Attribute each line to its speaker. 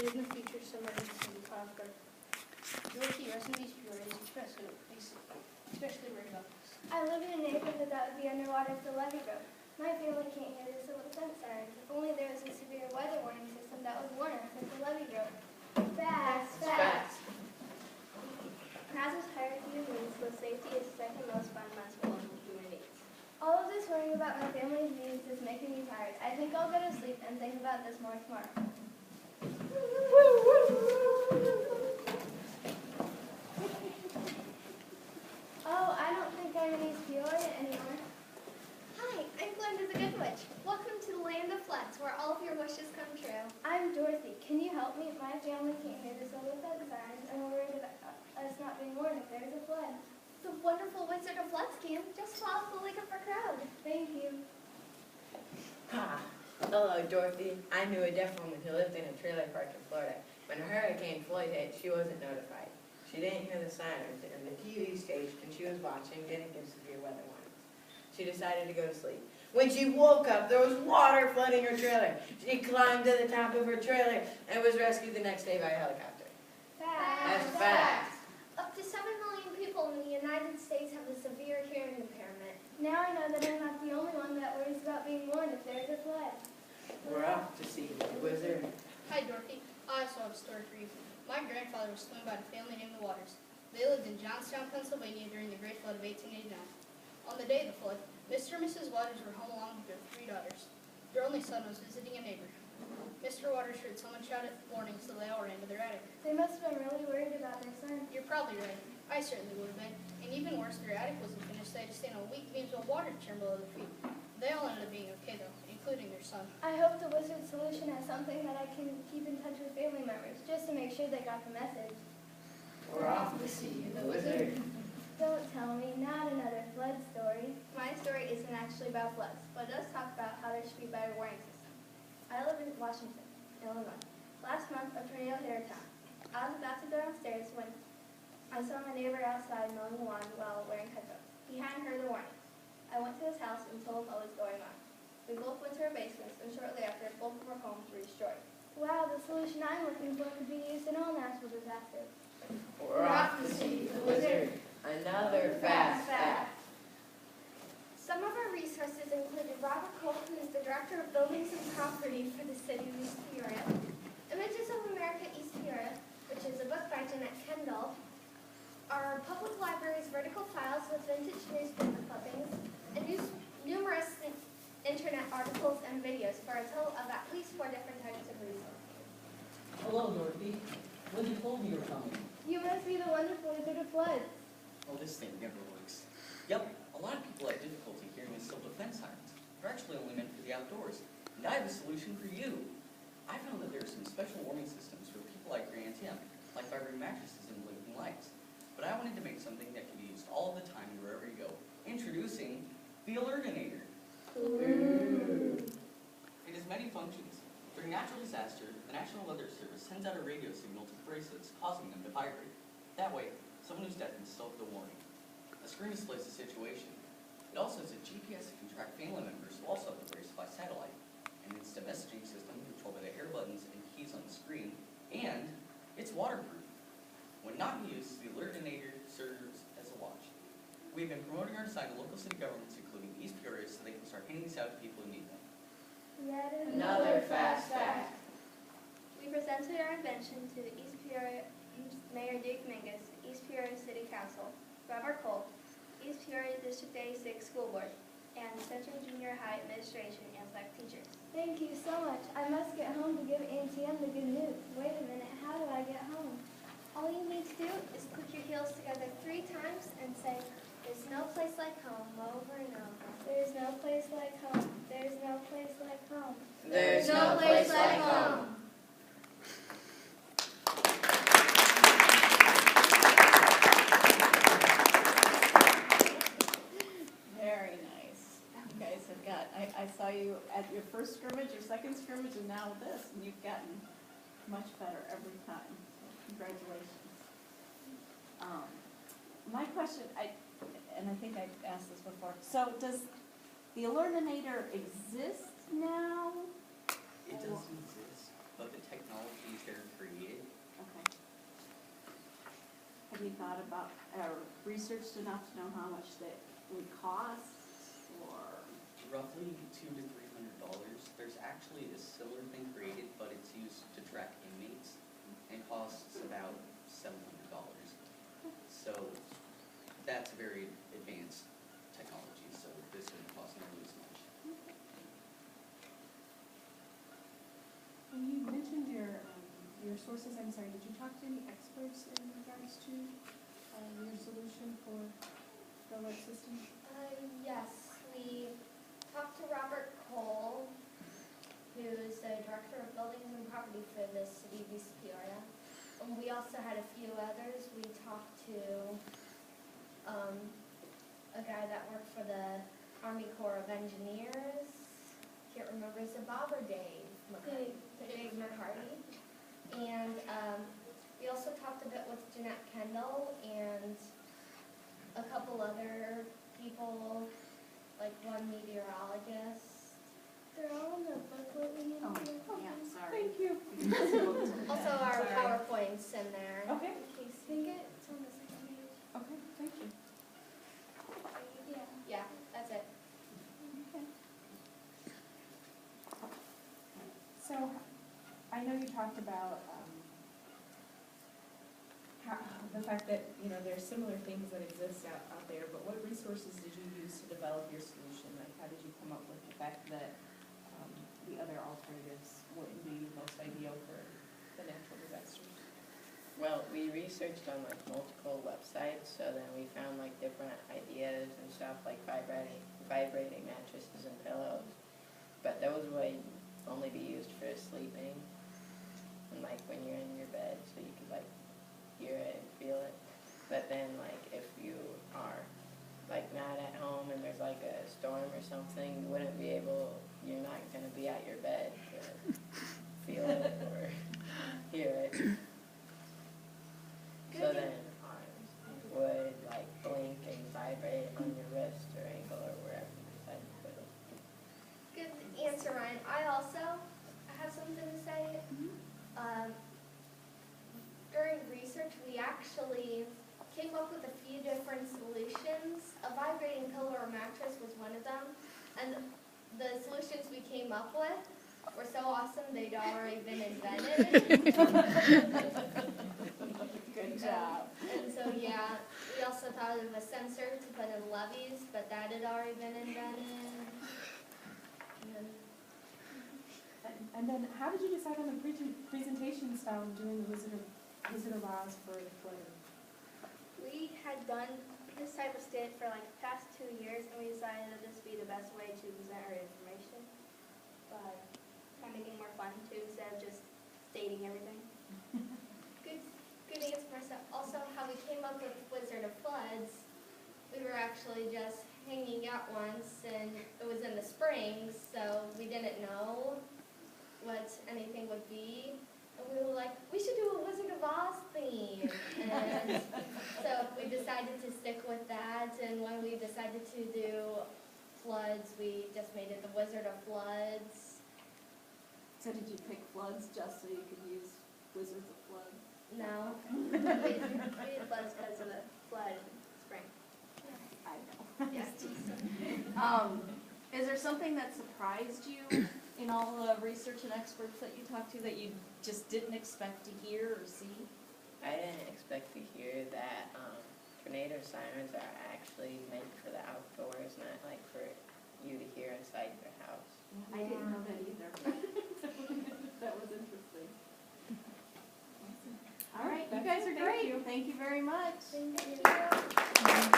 Speaker 1: live in the future somewhere in the city Qualifier. Your key resume is Peoria is especially worried about this.
Speaker 2: I live in a neighborhood that would be underwater if the levee broke. My family can't hear the civil defense sirens. If only there was a severe weather warning system that would warn us if the levee broke. Facts, facts. NASA's hierarchy of needs, so safety is the second most fundamental of human needs. All of this worrying about my family's needs is making me tired. I think I'll go to sleep and think about this more tomorrow. Oh, I don't think I'm in East Peoria anymore.
Speaker 3: Hi, I'm Glenda the Good Witch. Welcome to the land of floods, where all of your wishes come true.
Speaker 2: I'm Dorothy. Can you help me? My family can't hear the civil defense sirens, and we're worried about us not being warned if there's a flood.
Speaker 3: The wonderful Wizard of Floods can just follow the Lake of our crowd.
Speaker 2: Thank you.
Speaker 4: Ha! Hello, Dorothy. I knew a deaf woman who lived in a trailer park in Florida. When Hurricane Floyd hit, she wasn't notified. She didn't hear the sirens, and the TV station she was watching didn't give severe weather warnings. She decided to go to sleep. When she woke up, there was water flooding her trailer. She climbed to the top of her trailer and was rescued the next day by a helicopter. That's facts.
Speaker 3: Up to 7 million people in the United States have a severe hearing impairment.
Speaker 2: Now I know that I'm not the only one that worries about being warned if there's a flood.
Speaker 4: We're off to see the wizard.
Speaker 1: Hi, Dorothy. I also have a story for you. My grandfather was swimming by a family named the Waters. They lived in Johnstown, Pennsylvania during the Great Flood of 1889. On the day of the flood, Mr. and Mrs. Waters were home along with their 3 daughters. Their only son was visiting a neighbor. Mr. Waters heard someone shout at warning, so they all ran to their attic.
Speaker 2: They must have been really worried about their son.
Speaker 1: You're probably right. I certainly would have been. And even worse, their attic wasn't finished. They had to stand on weak beams while water churned below their feet. They all ended up being okay, though, including their son.
Speaker 2: I hope the wizard's solution has something that I can keep in touch with family members, just to make sure they got the message.
Speaker 4: We're off to see the wizard.
Speaker 2: Don't tell me, not another flood story.
Speaker 3: My story isn't actually about floods, but it does talk about how there should be better warning systems.
Speaker 2: I live in Washington, Illinois. Last month, a tornado hit our town. I was about to go downstairs when I saw my neighbor outside mowing the lawn while wearing headphones. He hadn't heard the warning. I went to his house and told him what was going on. We both went to our basements, and shortly after, both of our homes were destroyed. Wow, the solution I'm looking for could be used in all natural disasters.
Speaker 4: We're off to see the wizard. Another fast fact.
Speaker 3: Some of our resources included Robert Cole, who is the Director of Buildings and Property for the City of East Peoria, Images of America East Peoria, which is a book by Jeanette Kendall, our public library's vertical files with vintage newspaper clippings, and numerous internet articles and videos for a total of at least 4 different types of resources.
Speaker 5: Hello, Dorothy. Wendy told me you were coming.
Speaker 2: You must be the wonderful Wizard of Floods.
Speaker 5: Oh, this thing never works. Yep, a lot of people have difficulty hearing the civil defense sirens. They're actually only meant for the outdoors. And I have a solution for you. I found that there are some special warming systems for people like Granny and Tim, like vibrating mattresses and blinking lights. But I wanted to make something that can be used all the time wherever you go. Introducing the Alertinator.
Speaker 2: Ooh.
Speaker 5: It has many functions. During natural disaster, the National Weather Service sends out a radio signal to the bracelets, causing them to vibrate. That way, someone who's deaf can still get the warning. A screen displays the situation. It also has a GPS that can track family members who also have the bracelet by satellite, an instant messaging system controlled by the air buttons and keys on the screen, and it's waterproof. When not in use, the Alertinator serves as a watch. We've been promoting our design to local city governments, including East Peoria, so they can start handing these out to people who need them.
Speaker 2: Yet
Speaker 4: Another fast fact.
Speaker 3: We presented our invention to the East Peoria Mayor Dick Mingus, East Peoria City Council, Robert Cole, East Peoria District 86 School Board, and Central Junior High Administration and select teachers.
Speaker 2: Thank you so much. I must get home to give Auntie Em the good news. Wait a minute, how do I get home?
Speaker 3: All you need to do is click your heels together 3 times and say, "There's no place like home," over and over.
Speaker 2: There's no place like home. There's no place like home.
Speaker 4: There's no place like home.
Speaker 6: Very nice. You guys have got, I saw you at your first scrimmage, your second scrimmage, and now this, and you've gotten much better every time. So congratulations. My question, and I think I've asked this before, so does the Alertinator exist now?
Speaker 5: It doesn't exist, but the technologies that are
Speaker 6: have you thought about, or researched enough to know how much that would cost, or?
Speaker 5: Roughly $200 to $300. There's actually a similar thing created, but it's used to track inmates and costs about $700. So that's a very advanced technology, so this wouldn't cost nearly as much.
Speaker 7: And you mentioned your sources, I'm sorry, did you talk to any experts in regards to your solution for the alert system?
Speaker 3: Yes, we talked to Robert Cole, who is the Director of Buildings and Property for the City of East Peoria. And we also had a few others. We talked to a guy that worked for the Army Corps of Engineers. Can't remember, is it Bob or Dave? Dave McCarty. And we also talked a bit with Jeanette Kendall and a couple other people, like one meteorologist. They're all in the booklet we need to do.
Speaker 6: Yeah, sorry.
Speaker 7: Thank you.
Speaker 3: Also our
Speaker 6: Sorry.
Speaker 3: PowerPoints in there.
Speaker 7: Okay.
Speaker 3: In case you think it's on the second page.
Speaker 7: Okay, thank you.
Speaker 3: Yeah, that's it.
Speaker 7: Okay. So, I know you talked about the fact that, you know, there's similar things that exist out there, but what resources did you use to develop your solution? Like, how did you come up with the fact that the other alternatives wouldn't be most ideal for the natural disasters?
Speaker 4: Well, we researched on like multiple websites, so then we found like different ideas and stuff like vibrating mattresses and pillows. But those would only be used for sleeping and like when you're in your bed, so you could like hear it and feel it. But then like if you are like not at home and there's like a storm or something, you wouldn't be able, you're not gonna be at your bed to feel it or hear it. So then ours would like blink and vibrate on your wrist or ankle or wherever you decide to put it.
Speaker 3: Good answer, Ryan. I also have something to say. During research, we actually came up with a few different solutions. A vibrating pillow or mattress was one of them. And the solutions we came up with were so awesome they'd already been invented.
Speaker 6: Good job.
Speaker 3: And so, yeah, we also thought of a sensor to put in levees, but that had already been invented.
Speaker 7: And then, how did you decide on the presentation style of doing the Wizard of Oz for the floating?
Speaker 2: We had done this type of skit for like the past 2 years, and we decided that this would be the best way to present our information. But kind of making it more fun too, instead of just stating everything.
Speaker 3: Good answer, Marissa. Also, how we came up with Wizard of Floods, we were actually just hanging out once, and it was in the spring, so we didn't know what anything would be. And we were like, we should do a Wizard of Oz theme. And so we decided to stick with that, and when we decided to do floods, we just made it the Wizard of Floods.
Speaker 6: So did you pick floods just so you could use Wizards of Flood?
Speaker 3: No.
Speaker 2: We did floods because of the flood in spring.
Speaker 6: I know.
Speaker 3: Yes.
Speaker 6: Is there something that surprised you in all the research and experts that you talked to that you just didn't expect to hear or see?
Speaker 4: I didn't expect to hear that tornado sirens are actually meant for the outdoors, not like for you to hear inside your house.
Speaker 6: I didn't know that either. That was interesting. All right, you guys are great. Thank you very much.
Speaker 3: Thank you.